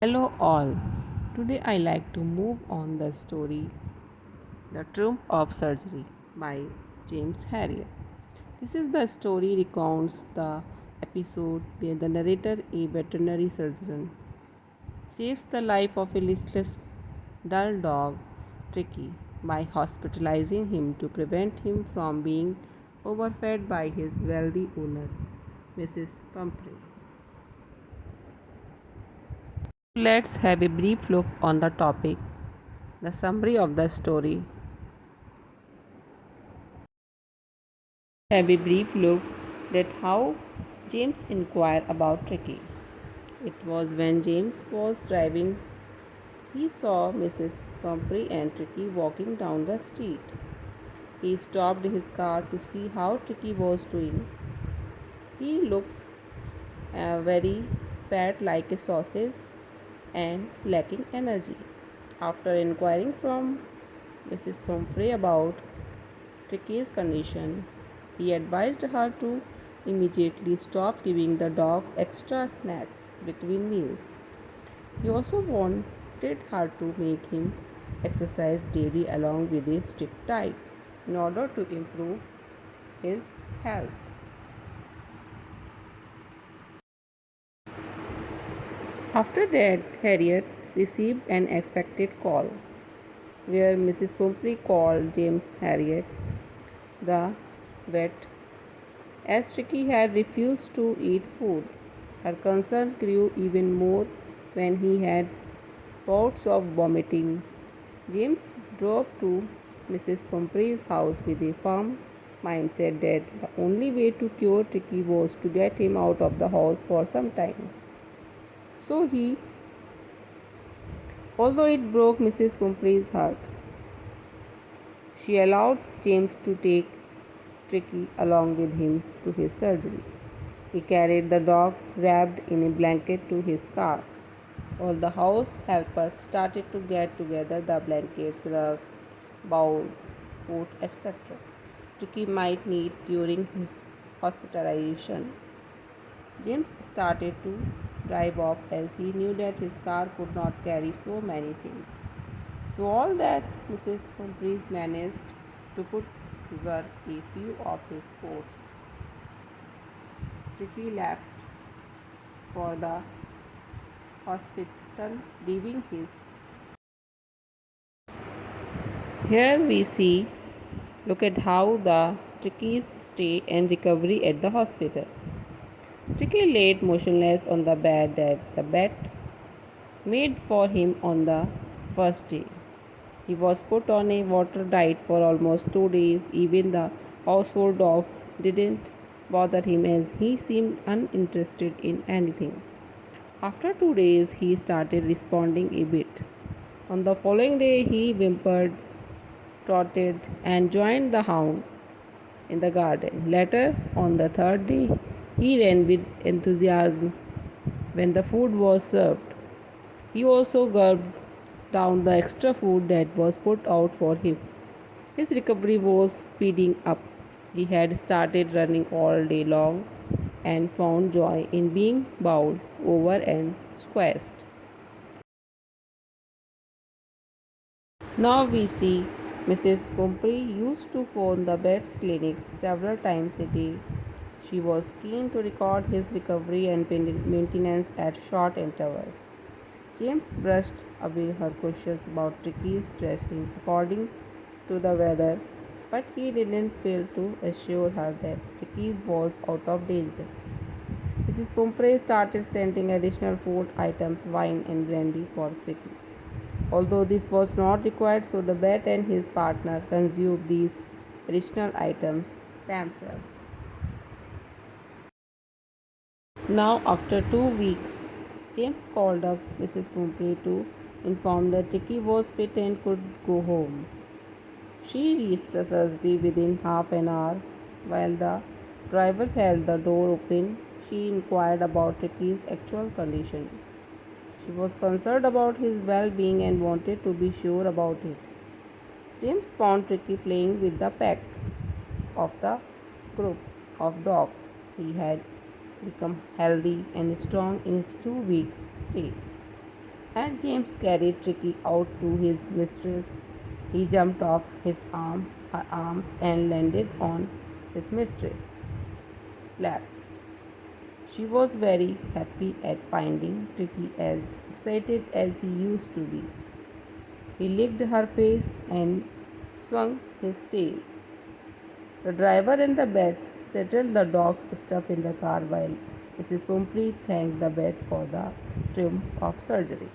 Hello all. Today I like to move on the story The Triumph of Surgery by James Harriet. This is the story recounts the episode where the narrator, a veterinary surgeon, saves the life of a listless, dull dog, Tricky, by hospitalizing him to prevent him from being overfed by his wealthy owner, Mrs. Pumphrey. Let's have a brief look on the topic. The summary of the story. Have a brief look at how James inquired about Tricky. It was when James was driving, he saw Mrs. Pumphrey and Tricky walking down the street. He stopped his car to see how Tricky was doing. He looks very fat like a sausage and lacking energy. After inquiring from Mrs. Pumphrey about Tricky's condition, he advised her to immediately stop giving the dog extra snacks between meals. He also wanted her to make him exercise daily along with a strict diet in order to improve his health. After that, Harriet received an expected call where Mrs. Pumphrey called James Harriet, the vet, as Tricky had refused to eat food. Her concern grew even more when he had bouts of vomiting. James drove to Mrs. Pumphrey's house with a firm mindset that the only way to cure Tricky was to get him out of the house for some time. So although it broke Mrs. Pumphrey's heart, she allowed James to take Tricky along with him to his surgery. He carried the dog wrapped in a blanket to his car. All the house helpers started to get together the blankets, rugs, bowls, food, etc. Tricky might need during his hospitalization. James started to drive off as he knew that his car could not carry so many things. So all that Mrs. Humphreys managed to put were a few of his coats. Tricky left for the hospital, leaving his. Here we see, look at how the Tricky's stay and recovery at the hospital. Tricky lay motionless on the bed that the vet made for him on the first day. He was put on a water diet for almost 2 days. Even the household dogs didn't bother him as he seemed uninterested in anything. After 2 days, he started responding a bit. On the following day, he whimpered, trotted, and joined the hound in the garden. Later, on the third day, he ran with enthusiasm when the food was served. He also gulped down the extra food that was put out for him. His recovery was speeding up. He had started running all day long and found joy in being bowled over and squashed. Now we see Mrs. Pumphrey used to phone the vet's clinic several times a day. She was keen to record his recovery and maintenance at short intervals. James brushed away her questions about Tricky's dressing according to the weather, but he didn't fail to assure her that Tricky was out of danger. Mrs. Pumphrey started sending additional food items, wine, and brandy for Tricky. Although this was not required, so the vet and his partner consumed these additional items themselves. Now, after 2 weeks, James called up Mrs. Pumphrey to inform that Tricky was fit and could go home. She reached the surgery within half an hour. While the driver held the door open, she inquired about Tricky's actual condition. She was concerned about his well being and wanted to be sure about it. James found Tricky playing with the pack of the group of dogs. He had become healthy and strong in his 2 weeks stay. As James carried Tricky out to his mistress, he jumped off her arms and landed on his mistress' lap. She was very happy at finding Tricky as excited as he used to be. He licked her face and swung his tail. The driver and the bat settled the dog's stuff in the car while Mrs. Pumphrey thanked the bat for the triumph of surgery.